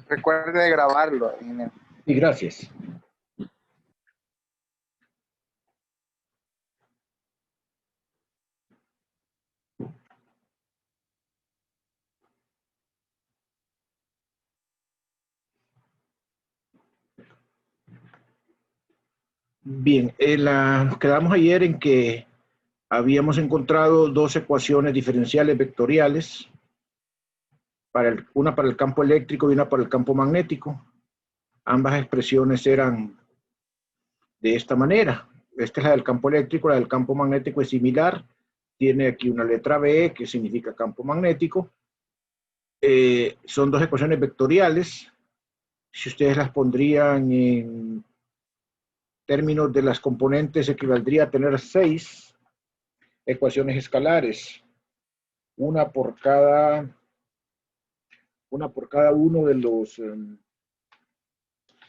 Recuerde de grabarlo. Y gracias. Bien, nos quedamos ayer en que habíamos encontrado dos ecuaciones diferenciales vectoriales, una para el campo eléctrico y una para el campo magnético. Ambas expresiones eran de esta manera. Esta es la del campo eléctrico, la del campo magnético es similar. Tiene aquí una letra B que significa campo magnético. Son dos ecuaciones vectoriales. Si ustedes las pondrían en términos de las componentes, equivaldría a tener 6 ecuaciones escalares, una por cada uno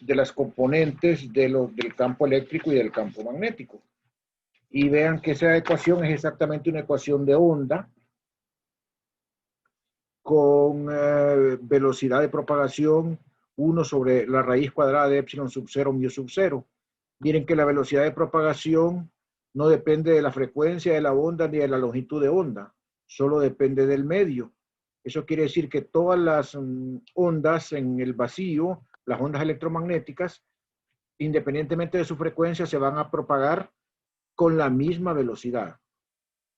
de las componentes del campo eléctrico y del campo magnético. Y vean que esa ecuación es exactamente una ecuación de onda con velocidad de propagación 1 sobre la raíz cuadrada de epsilon sub 0 mu sub 0. Miren que la velocidad de propagación no depende de la frecuencia de la onda ni de la longitud de onda, solo depende del medio. Eso quiere decir que todas las ondas en el vacío, las ondas electromagnéticas, independientemente de su frecuencia, se van a propagar con la misma velocidad,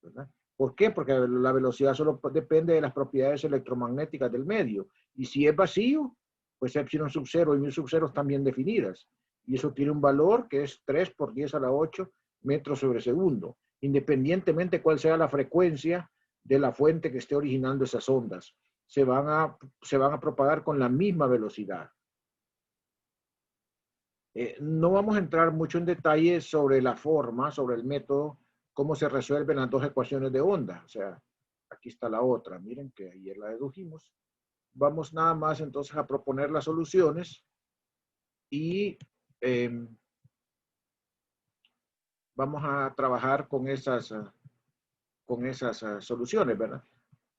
¿verdad? ¿Por qué? Porque la velocidad solo depende de las propiedades electromagnéticas del medio. Y si es vacío, pues epsilon sub 0 y mu sub 0 están bien definidas. Y eso tiene un valor que es 3 por 10 a la 8 metros sobre segundo, independientemente cuál sea la frecuencia de la fuente que esté originando esas ondas. Se van a propagar con la misma velocidad. No vamos a entrar mucho en detalle sobre la forma, sobre el método, cómo se resuelven las dos ecuaciones de onda. O sea, aquí está la otra. Miren que ayer la dedujimos. Vamos nada más entonces a proponer las soluciones y vamos a trabajar con esas soluciones, ¿verdad?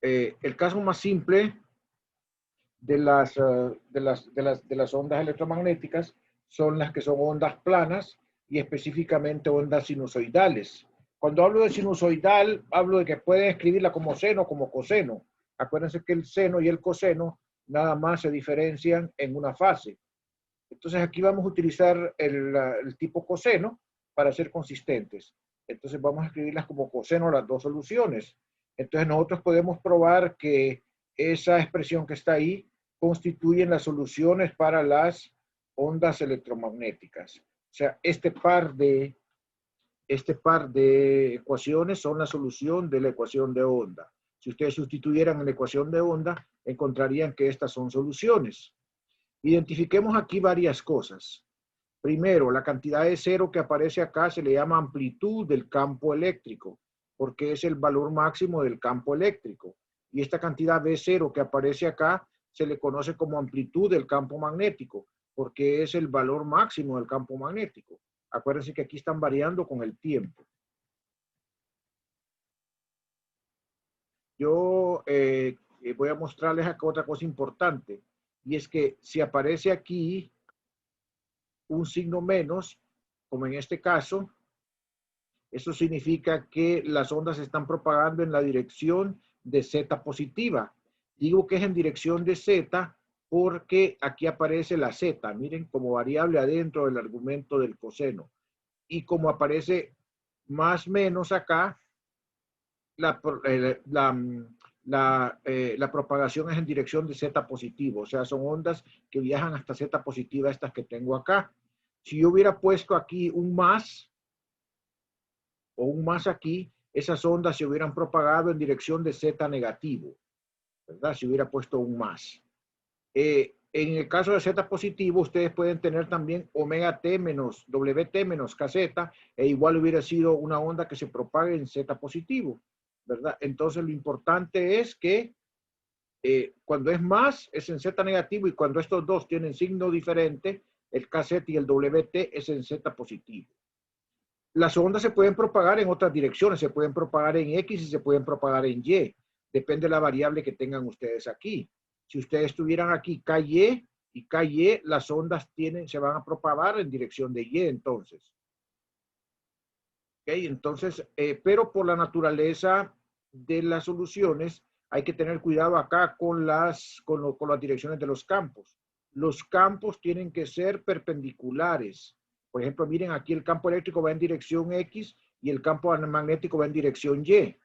El caso más simple de las ondas electromagnéticas son las que son ondas planas y específicamente ondas sinusoidales. Cuando hablo de sinusoidal, hablo de que pueden escribirla como seno o como coseno. Acuérdense que el seno y el coseno nada más se diferencian en una fase. Entonces aquí vamos a utilizar el tipo coseno para ser consistentes. Entonces vamos a escribirlas como coseno las dos soluciones. Entonces nosotros podemos probar que esa expresión que está ahí constituyen las soluciones para las ondas electromagnéticas. O sea, este par de ecuaciones son la solución de la ecuación de onda. Si ustedes sustituyeran en la ecuación de onda, encontrarían que estas son soluciones. Identifiquemos aquí varias cosas. Primero, la cantidad de cero que aparece acá se le llama amplitud del campo eléctrico, porque es el valor máximo del campo eléctrico. Y esta cantidad B0 que aparece acá se le conoce como amplitud del campo magnético, porque es el valor máximo del campo magnético. Acuérdense que aquí están variando con el tiempo. Yo voy a mostrarles acá otra cosa importante, y es que si aparece aquí un signo menos, como en este caso, eso significa que las ondas se están propagando en la dirección de Z positiva. Digo que es en dirección de Z porque aquí aparece la Z, miren, como variable adentro del argumento del coseno. Y como aparece más menos acá, la propagación es en dirección de Z positivo. O sea, son ondas que viajan hasta Z positiva, estas que tengo acá. Si yo hubiera puesto aquí un más, o un más aquí, esas ondas se hubieran propagado en dirección de Z negativo, ¿verdad? Si hubiera puesto un más. En el caso de Z positivo, ustedes pueden tener también omega T menos WT menos KZ, e igual hubiera sido una onda que se propague en Z positivo, ¿verdad? Entonces lo importante es que cuando es más es en Z negativo, y cuando estos dos tienen signo diferente, el KZ y el WT es en Z positivo. Las ondas se pueden propagar en otras direcciones, se pueden propagar en X y se pueden propagar en Y. Depende de la variable que tengan ustedes aquí. Si ustedes tuvieran aquí KY, y KY, las ondas se van a propagar en dirección de Y entonces. ¿Okay? Entonces, pero por la naturaleza de las soluciones, hay que tener cuidado acá con las direcciones de los campos. Los campos tienen que ser perpendiculares. Por ejemplo, miren, aquí el campo eléctrico va en dirección X y el campo magnético va en dirección Y.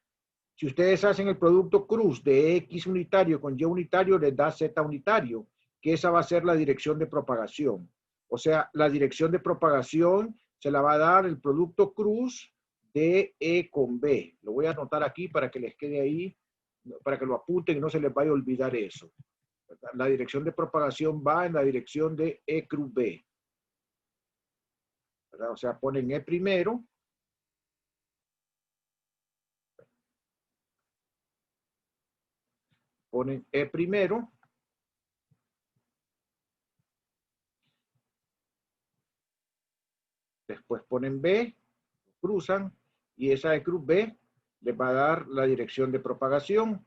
Si ustedes hacen el producto cruz de X unitario con Y unitario, les da Z unitario, que esa va a ser la dirección de propagación. O sea, la dirección de propagación se la va a dar el producto cruz de E con B. Lo voy a anotar aquí para que les quede ahí, para que lo apunten y no se les vaya a olvidar eso. La dirección de propagación va en la dirección de E cruz B. ¿Verdad? O sea, ponen E primero. Ponen E primero. Después ponen B, cruzan, y esa E cruz B les va a dar la dirección de propagación.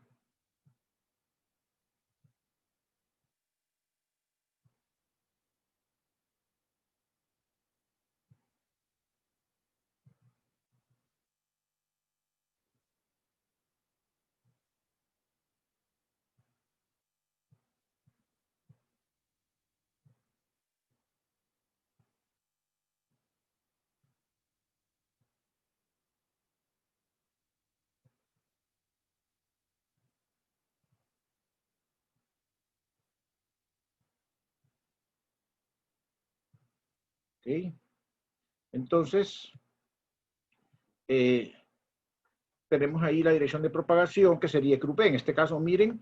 ¿Okay? Entonces, tenemos ahí la dirección de propagación, que sería E cruz B. En este caso, miren,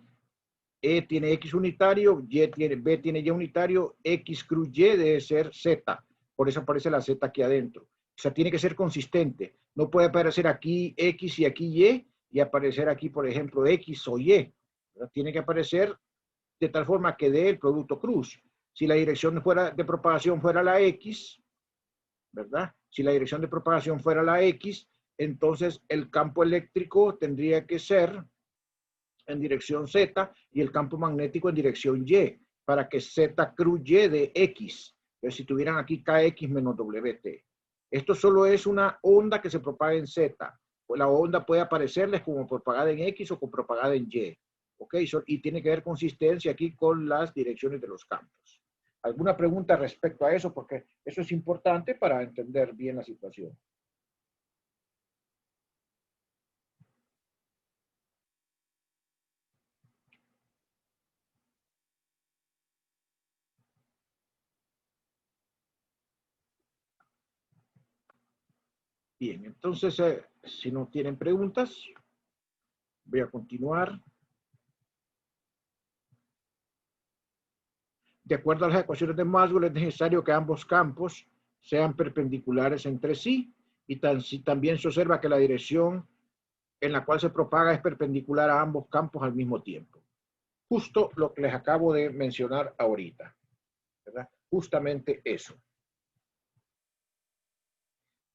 E tiene X unitario, B tiene Y unitario, X cruz Y debe ser Z. Por eso aparece la Z aquí adentro. O sea, tiene que ser consistente. No puede aparecer aquí X y aquí y aparecer aquí, por ejemplo, X o Y. ¿Verdad? Tiene que aparecer de tal forma que dé el producto cruz. Si la dirección de propagación fuera la X, ¿verdad? Si la dirección de propagación fuera la X, entonces el campo eléctrico tendría que ser en dirección Z y el campo magnético en dirección Y, para que Z cruz Y de X. Entonces, si tuvieran aquí KX menos WT. Esto solo es una onda que se propaga en Z. Pues la onda puede aparecerles como propagada en X o como propagada en Y. ¿Ok? Y tiene que ver consistencia aquí con las direcciones de los campos. ¿Alguna pregunta respecto a eso? Porque eso es importante para entender bien la situación. Bien, entonces, si no tienen preguntas, voy a continuar. De acuerdo a las ecuaciones de Maxwell, es necesario que ambos campos sean perpendiculares entre sí y también se observa que la dirección en la cual se propaga es perpendicular a ambos campos al mismo tiempo. Justo lo que les acabo de mencionar ahorita, ¿verdad? Justamente eso.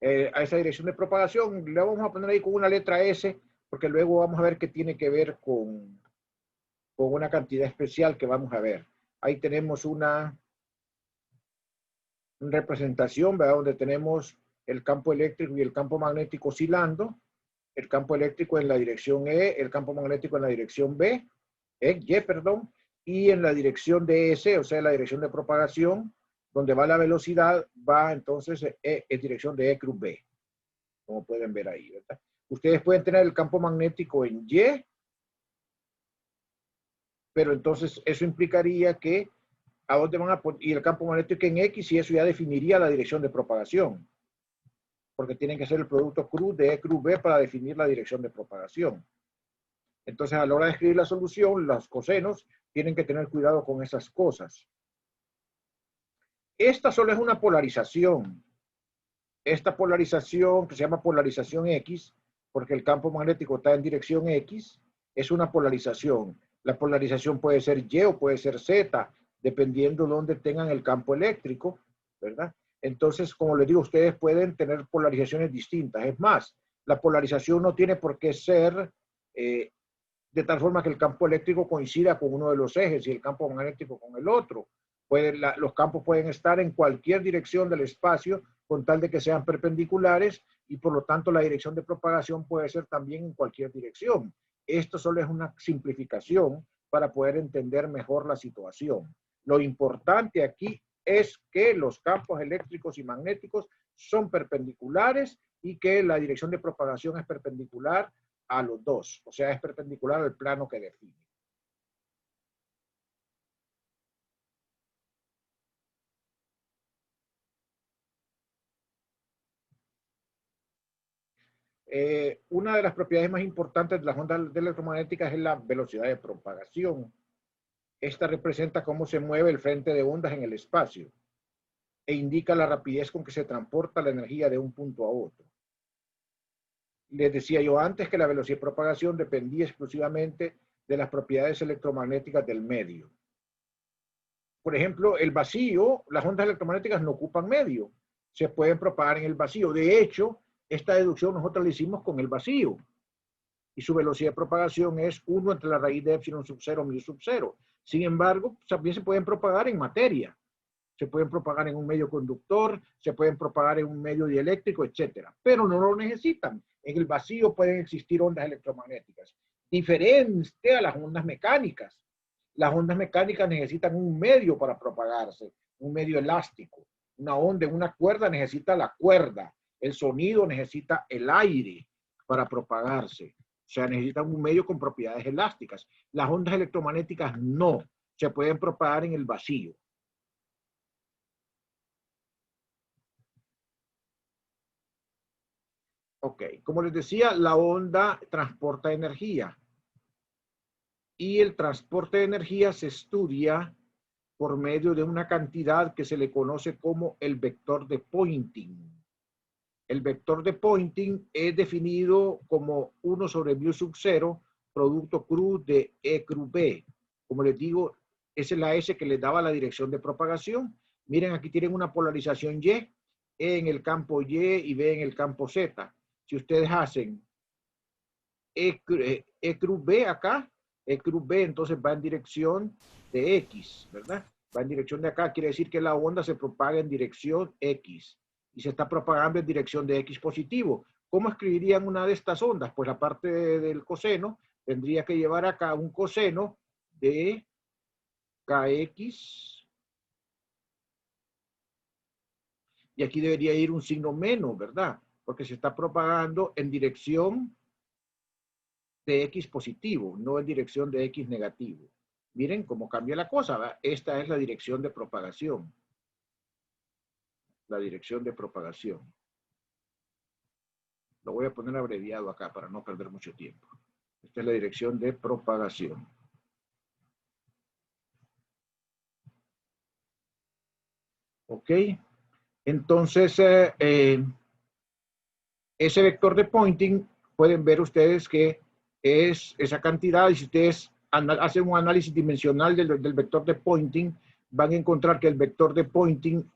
A esa dirección de propagación le vamos a poner ahí con una letra S, porque luego vamos a ver que tiene que ver con una cantidad especial que vamos a ver. Ahí tenemos una representación, ¿verdad? Donde tenemos el campo eléctrico y el campo magnético oscilando, el campo eléctrico en la dirección E, el campo magnético en la dirección B, Y, perdón, y en la dirección de S, o sea, la dirección de propagación, donde va la velocidad, va entonces en dirección de E cruz B, como pueden ver ahí, ¿verdad? Ustedes pueden tener el campo magnético en Y, pero entonces eso implicaría que a dónde van a poner, y el campo magnético en X, y eso ya definiría la dirección de propagación, porque tienen que ser el producto cruz de E cruz B para definir la dirección de propagación. Entonces, a la hora de escribir la solución, los cosenos tienen que tener cuidado con esas cosas. Esta solo es una polarización. Esta polarización, que se llama polarización X, porque el campo magnético está en dirección X, es una polarización. La polarización puede ser Y o puede ser Z, dependiendo de dónde tengan el campo eléctrico, ¿verdad? Entonces, como les digo, ustedes pueden tener polarizaciones distintas. Es más, la polarización no tiene por qué ser de tal forma que el campo eléctrico coincida con uno de los ejes y el campo magnético con el otro. Los campos pueden estar en cualquier dirección del espacio con tal de que sean perpendiculares y por lo tanto la dirección de propagación puede ser también en cualquier dirección. Esto solo es una simplificación para poder entender mejor la situación. Lo importante aquí es que los campos eléctricos y magnéticos son perpendiculares y que la dirección de propagación es perpendicular a los dos, o sea, es perpendicular al plano que define. Una de las propiedades más importantes de las ondas electromagnéticas es la velocidad de propagación. Esta representa cómo se mueve el frente de ondas en el espacio e indica la rapidez con que se transporta la energía de un punto a otro. Les decía yo antes que la velocidad de propagación dependía exclusivamente de las propiedades electromagnéticas del medio. Por ejemplo, el vacío, las ondas electromagnéticas no ocupan medio, se pueden propagar en el vacío. De hecho, esta deducción nosotros la hicimos con el vacío. Y su velocidad de propagación es 1 entre la raíz de epsilon sub 0 mu sub 0. Sin embargo, también se pueden propagar en materia. Se pueden propagar en un medio conductor, se pueden propagar en un medio dieléctrico, etc. Pero no lo necesitan. En el vacío pueden existir ondas electromagnéticas. Diferente a las ondas mecánicas. Las ondas mecánicas necesitan un medio para propagarse, un medio elástico. Una onda en una cuerda necesita la cuerda. El sonido necesita el aire para propagarse. O sea, necesitan un medio con propiedades elásticas. Las ondas electromagnéticas no. Se pueden propagar en el vacío. Ok, como les decía, la onda transporta energía. Y el transporte de energía se estudia por medio de una cantidad que se le conoce como el vector de Poynting. El vector de Poynting es definido como 1 sobre mu sub 0, producto cruz de E cruz B. Como les digo, esa es la S que les daba la dirección de propagación. Miren, aquí tienen una polarización Y, E en el campo Y y B en el campo Z. Si ustedes hacen E cruz B acá, E cruz B entonces va en dirección de X, ¿verdad? Va en dirección de acá, quiere decir que la onda se propaga en dirección X y se está propagando en dirección de X positivo. ¿Cómo escribirían una de estas ondas? Pues la parte del coseno tendría que llevar acá un coseno de KX y aquí debería ir un signo menos, ¿verdad? Porque se está propagando en dirección de X positivo, no en dirección de X negativo. Miren cómo cambia la cosa, ¿verdad? Esta es la dirección de propagación. La dirección de propagación. Lo voy a poner abreviado acá para no perder mucho tiempo. Esta es la dirección de propagación. ¿Ok? Entonces, ese vector de Poynting, pueden ver ustedes que es esa cantidad, y si ustedes hacen un análisis dimensional del vector de Poynting, van a encontrar que el vector de Poynting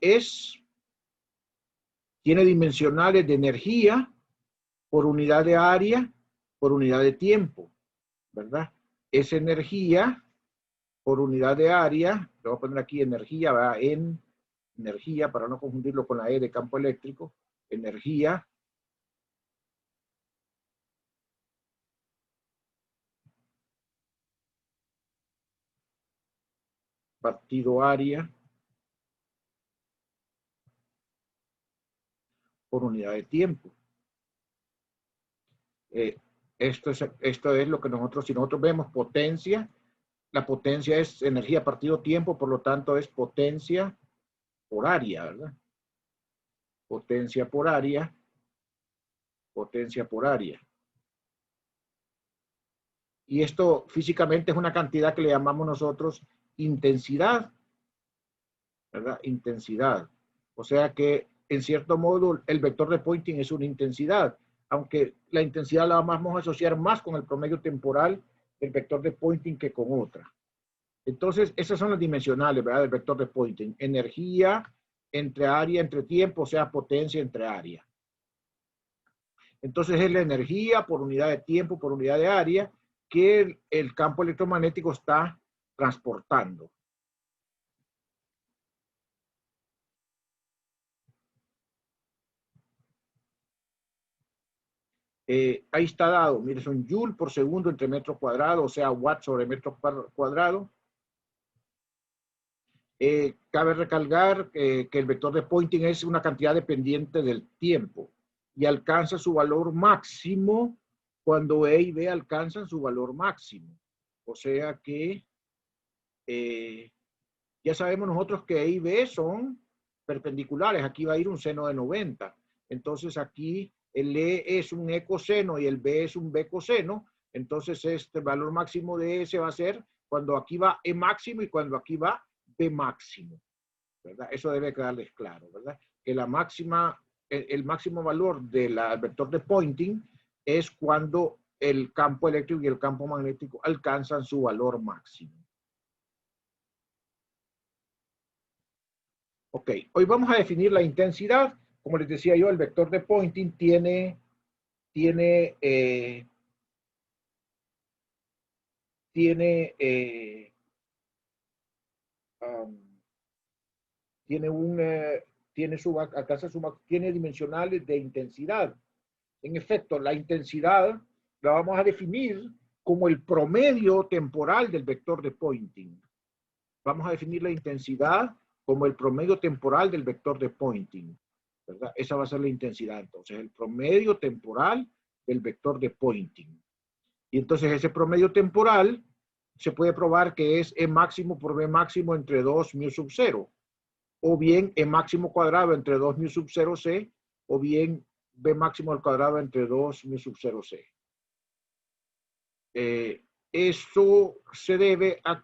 tiene dimensionales de energía por unidad de área, por unidad de tiempo, ¿verdad? Es energía por unidad de área, le voy a poner aquí energía, ¿verdad? En energía, para no confundirlo con la E de campo eléctrico, energía partido área por unidad de tiempo. Esto es lo que nosotros, si nosotros vemos potencia, la potencia es energía partido tiempo, por lo tanto es potencia por área, ¿verdad? Potencia por área, potencia por área. Y esto físicamente es una cantidad que le llamamos nosotros intensidad, ¿verdad? Intensidad. O sea que, en cierto modo, el vector de Poynting es una intensidad, aunque la intensidad la vamos a asociar más con el promedio temporal del vector de Poynting que con otra. Entonces, esas son las dimensionales, ¿verdad? Del vector de Poynting. Energía entre área, entre tiempo, o sea, potencia entre área. Entonces, es la energía por unidad de tiempo, por unidad de área, que el campo electromagnético está transportando. Ahí está dado, mire, son joule por segundo entre metro cuadrado, o sea, watt sobre metro cuadrado. Cabe recalcar que el vector de Poynting es una cantidad dependiente del tiempo y alcanza su valor máximo cuando E y B alcanzan su valor máximo. O sea que ya sabemos nosotros que E y B son perpendiculares. Aquí va a ir un seno de 90. Entonces aquí el E es un E coseno y el B es un B coseno. Entonces este valor máximo de S va a ser cuando aquí va E máximo y cuando aquí va B máximo, ¿verdad? Eso debe quedarles claro, ¿verdad? Que la máxima, el máximo valor del vector de Poynting es cuando el campo eléctrico y el campo magnético alcanzan su valor máximo. Ok, hoy vamos a definir la intensidad. Como les decía yo, el vector de Poynting tiene eh, um, tiene un, tiene dimensionales de intensidad. En efecto, la intensidad la vamos a definir como el promedio temporal del vector de Poynting. Vamos a definir la intensidad como el promedio temporal del vector de Poynting, ¿verdad? Esa va a ser la intensidad. Entonces, el promedio temporal del vector de Poynting. Y entonces ese promedio temporal se puede probar que es E máximo por B máximo entre 2 mu sub 0. O bien E máximo cuadrado entre 2 mu sub 0 C, o bien B máximo al cuadrado entre 2 mu sub 0 C. Eso se debe a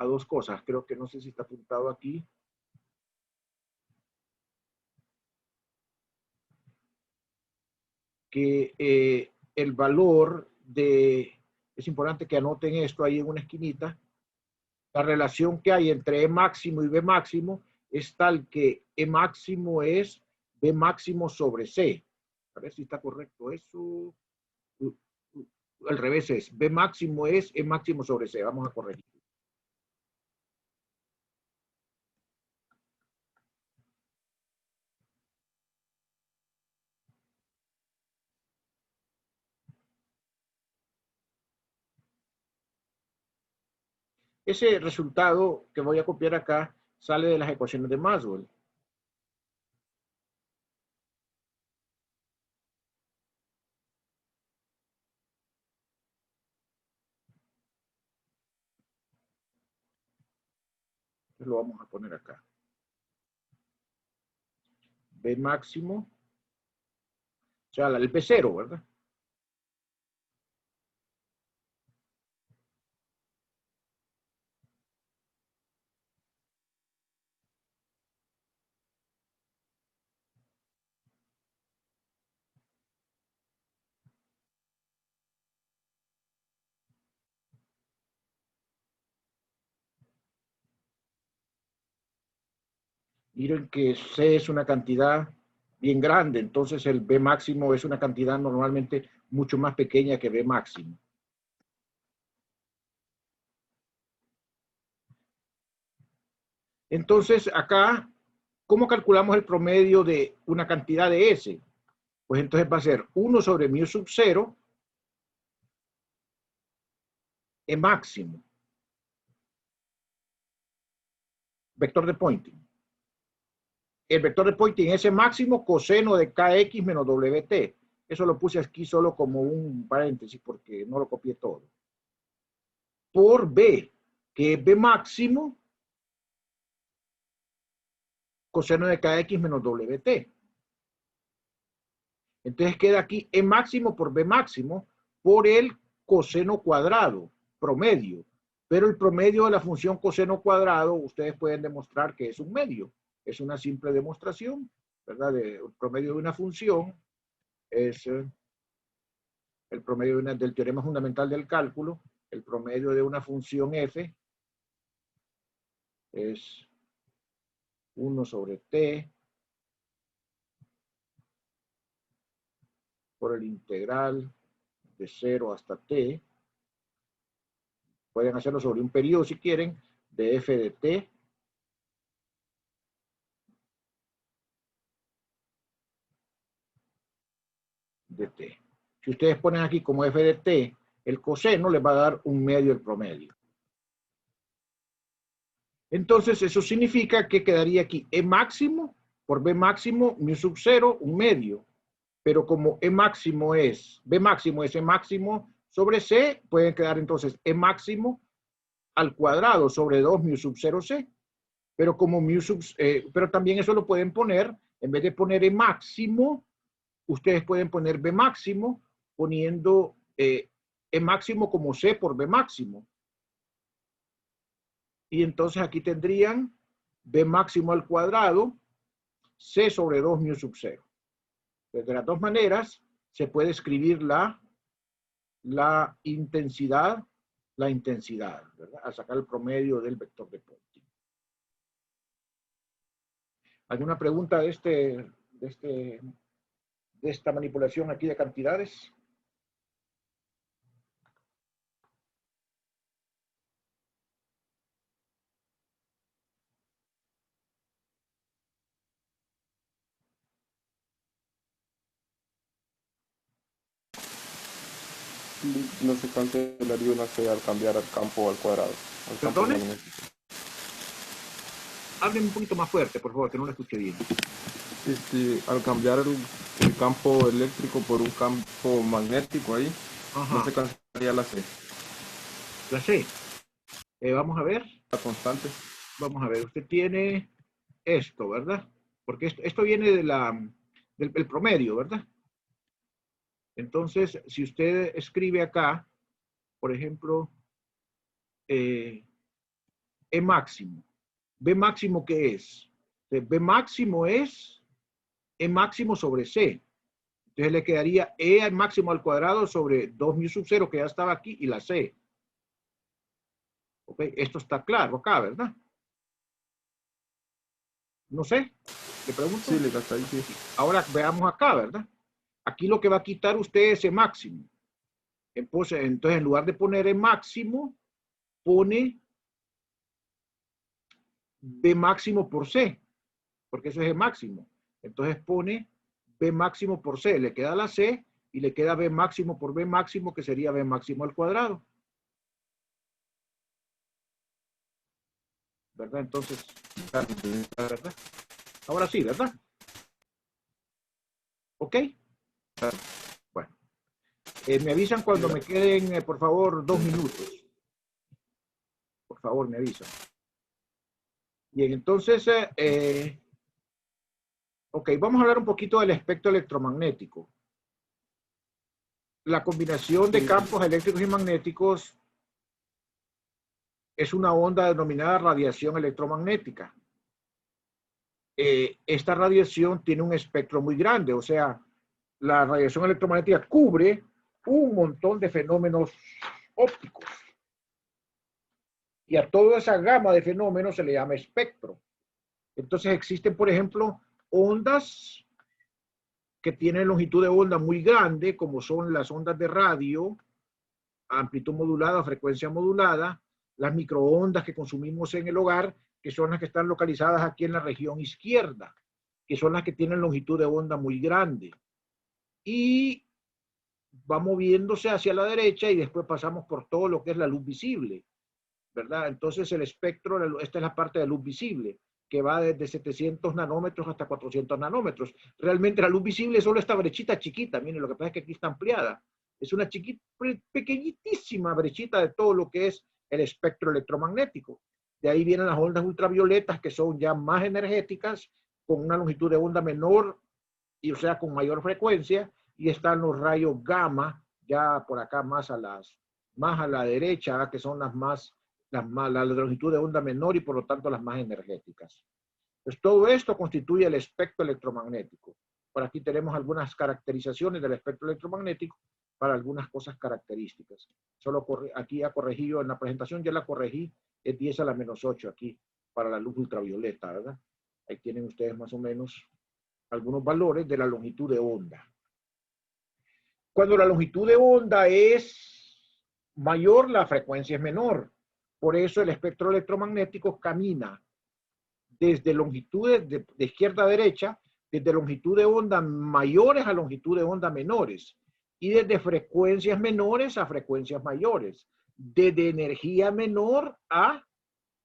dos cosas. Creo que no sé si está apuntado aquí. Que el valor es importante que anoten esto ahí en una esquinita, la relación que hay entre E máximo y B máximo es tal que E máximo es B máximo sobre C. A ver si está correcto eso. Al revés es, B máximo es E máximo sobre C. Vamos a corregir. Ese resultado que voy a copiar acá sale de las ecuaciones de Maxwell. Entonces lo vamos a poner acá. B máximo, o sea, el P0, ¿verdad? Miren que C es una cantidad bien grande, entonces el B máximo es una cantidad normalmente mucho más pequeña que B máximo. Entonces acá, ¿cómo calculamos el promedio de una cantidad de S? Pues entonces va a ser 1 sobre mu sub 0 E máximo, vector de Poynting. El vector de Poynting es E máximo coseno de kx menos wt. Eso lo puse aquí solo como un paréntesis porque no lo copié todo. Por B, que es B máximo coseno de kx menos wt. Entonces queda aquí E máximo por B máximo por el coseno cuadrado, promedio. Pero el promedio de la función coseno cuadrado, ustedes pueden demostrar que es un medio. Es una simple demostración, ¿verdad? El promedio de una función es el promedio del teorema fundamental del cálculo. El promedio de una función f es 1 sobre t por el integral de 0 hasta t. Pueden hacerlo sobre un periodo si quieren, de f de t de t. Si ustedes ponen aquí como f de t, el coseno les va a dar 1/2 del promedio. Entonces, eso significa que quedaría aquí E máximo por B máximo, mu sub 0, 1/2. Pero como B máximo es E máximo sobre C, pueden quedar entonces E máximo al cuadrado sobre 2 mu sub 0 C. Pero como pero también eso lo pueden poner, en vez de poner E máximo, ustedes pueden poner B máximo poniendo E máximo como C por B máximo. Y entonces aquí tendrían B máximo al cuadrado, C sobre 2 mu sub 0. De las dos maneras se puede escribir la intensidad, ¿verdad? Al sacar el promedio del vector de Ponti. ¿Alguna pregunta de esta manipulación aquí de cantidades? No se cancelaría una C al cambiar el campo al cuadrado. Al campo magnético. Hablen un poquito más fuerte, por favor, que no lo escuché bien. Al cambiar el campo eléctrico por un campo magnético ahí, no se cancelaría la C. La C. Vamos a ver. La constante. Vamos a ver, usted tiene esto, ¿verdad? Porque esto viene del promedio, ¿verdad? Entonces, si usted escribe acá, por ejemplo, E máximo. ¿B máximo qué es? B máximo es E máximo sobre C. Entonces le quedaría E máximo al cuadrado sobre 2 mu sub 0, que ya estaba aquí, y la C. ¿Ok? Esto está claro acá, ¿verdad? No sé, le pregunto. Sí, le está ahí, sí. Ahora veamos acá, ¿verdad? Aquí lo que va a quitar usted es E máximo. Entonces, en lugar de poner E máximo, pone B máximo por C, porque eso es E máximo. Entonces pone B máximo por C, le queda la C y le queda B máximo por B máximo, que sería B máximo al cuadrado. ¿Verdad? Entonces, ¿verdad? Ahora sí, ¿verdad? ¿Ok? Bueno. Me avisan cuando me queden, por favor, 2 minutos. Por favor, me avisan. Bien, entonces, ok, vamos a hablar un poquito del espectro electromagnético. La combinación de campos eléctricos y magnéticos es una onda denominada radiación electromagnética. Esta radiación tiene un espectro muy grande, o sea, la radiación electromagnética cubre un montón de fenómenos ópticos. Y a toda esa gama de fenómenos se le llama espectro. Entonces existen, por ejemplo, ondas que tienen longitud de onda muy grande, como son las ondas de radio, amplitud modulada, frecuencia modulada, las microondas que consumimos en el hogar, que son las que están localizadas aquí en la región izquierda, que son las que tienen longitud de onda muy grande. Y va moviéndose hacia la derecha y después pasamos por todo lo que es la luz visible, ¿verdad? Entonces el espectro, esta es la parte de luz visible, que va desde 700 nanómetros hasta 400 nanómetros. Realmente la luz visible es solo esta brechita chiquita, miren, lo que pasa es que aquí está ampliada. Es una pequeñitísima brechita de todo lo que es el espectro electromagnético. De ahí vienen las ondas ultravioletas, que son ya más energéticas, con una longitud de onda menor, y o sea, con mayor frecuencia, y están los rayos gamma, ya por acá más a la derecha, que son la longitud de onda menor y por lo tanto las más energéticas. Pues todo esto constituye el espectro electromagnético. Por aquí tenemos algunas caracterizaciones del espectro electromagnético para algunas cosas características. Solo aquí ha corregido, en la presentación ya la corregí, es 10 a la menos 8 aquí para la luz ultravioleta, ¿verdad? Ahí tienen ustedes más o menos algunos valores de la longitud de onda. Cuando la longitud de onda es mayor, la frecuencia es menor. Por eso el espectro electromagnético camina desde longitudes de izquierda a derecha, desde longitud de onda mayores a longitud de onda menores, y desde frecuencias menores a frecuencias mayores, desde energía menor a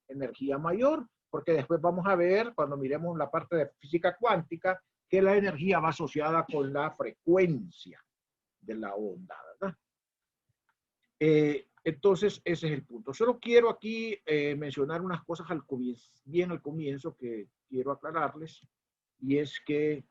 energía mayor, porque después vamos a ver, cuando miremos la parte de física cuántica, que la energía va asociada con la frecuencia de la onda, ¿verdad? Entonces, ese es el punto. Solo quiero aquí mencionar unas cosas al comienzo, bien al comienzo, que quiero aclararles, y es que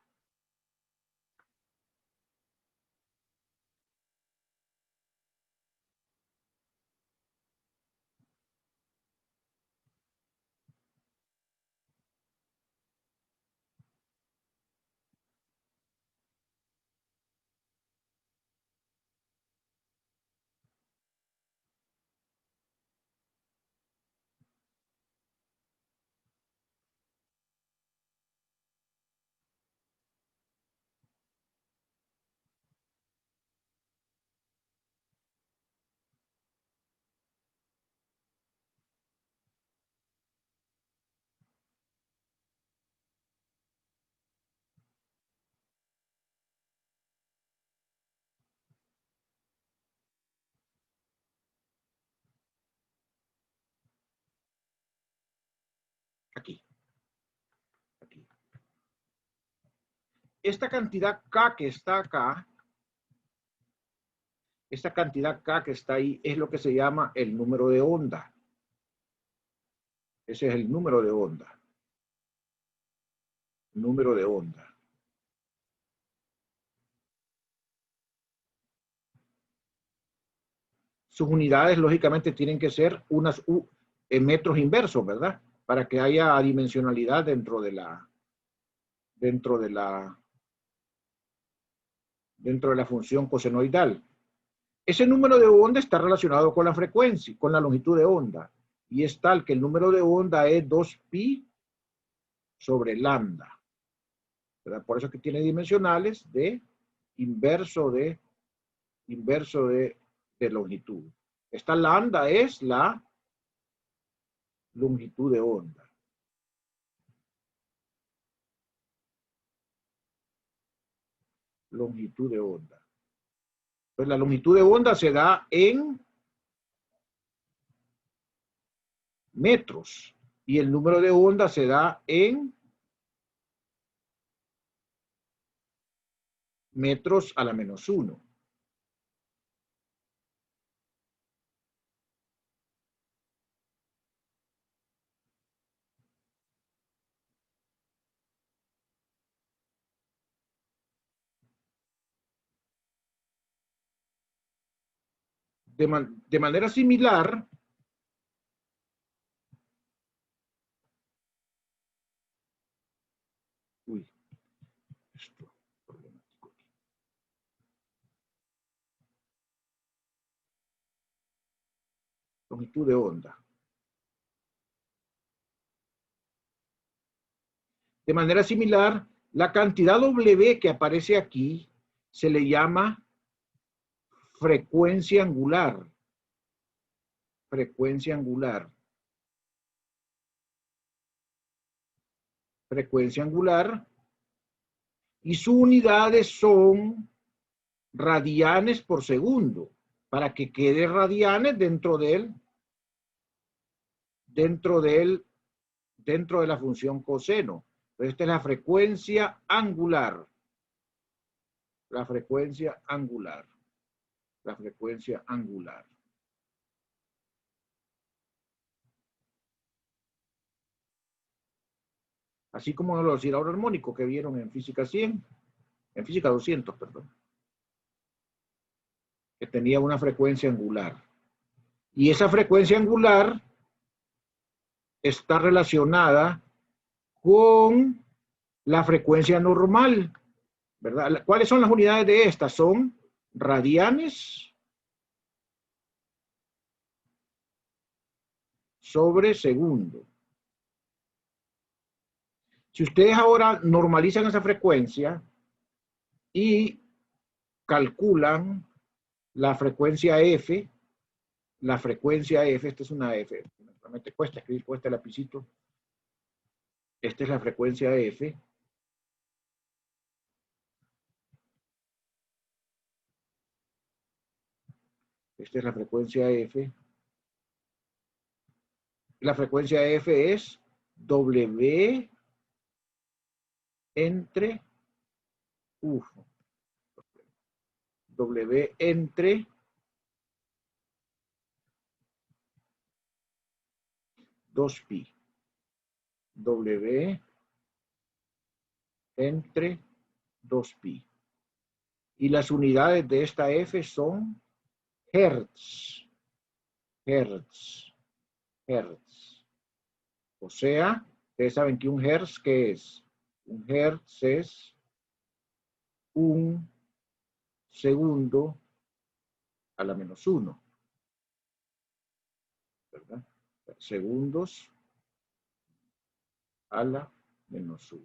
aquí. Esta cantidad K que está acá, esta cantidad K que está ahí, es lo que se llama el número de onda. Ese es el número de onda. Número de onda. Sus unidades, lógicamente, tienen que ser unas en metros inversos, ¿verdad? Para que haya adimensionalidad dentro de la función cosenoidal. Ese número de onda está relacionado con la frecuencia, con la longitud de onda. Y es tal que el número de onda es 2pi sobre lambda, ¿verdad? Por eso es que tiene dimensionales de inverso de longitud. Esta lambda es la longitud de onda. Longitud de onda. Pues la longitud de onda se da en metros y el número de onda se da en metros a la menos 1. De manera similar, longitud de onda. De manera similar, la cantidad W que aparece aquí se le llama frecuencia angular. Frecuencia angular. Frecuencia angular. Y sus unidades son radianes por segundo, para que quede radianes dentro de la función coseno. Pero esta es la frecuencia angular. La frecuencia angular. La frecuencia angular. Así como el oscilador armónico que vieron en física 100, en física 200, perdón, que tenía una frecuencia angular. Y esa frecuencia angular está relacionada con la frecuencia normal, ¿verdad? ¿Cuáles son las unidades de esta? Son radianes sobre segundo. Si ustedes ahora normalizan esa frecuencia y calculan la frecuencia F, esta es una F, realmente cuesta escribir con este lapicito, esta es la frecuencia F, Esta es la frecuencia F. La frecuencia F es W entre, W entre 2pi. W entre 2pi. Y las unidades de esta F son hertz. Hertz. Hertz. O sea, ustedes saben que un hertz, ¿qué es? Un hertz es un segundo a la menos 1. ¿Verdad? Segundos a la menos 1.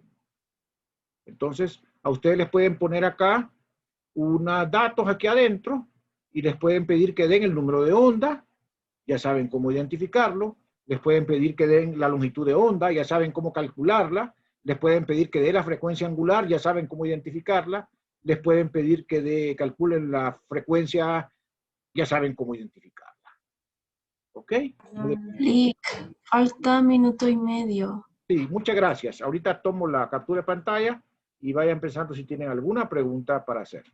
Entonces, a ustedes les pueden poner acá unos datos aquí adentro y les pueden pedir que den el número de onda, ya saben cómo identificarlo, les pueden pedir que den la longitud de onda, ya saben cómo calcularla, les pueden pedir que dé la frecuencia angular, ya saben cómo identificarla, les pueden pedir que calculen la frecuencia, ya saben cómo identificarla. ¿Ok? Lick, falta minuto y medio. Sí, muchas gracias. Ahorita tomo la captura de pantalla y vayan pensando si tienen alguna pregunta para hacer.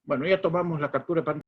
Bueno, ya tomamos la captura de pantalla.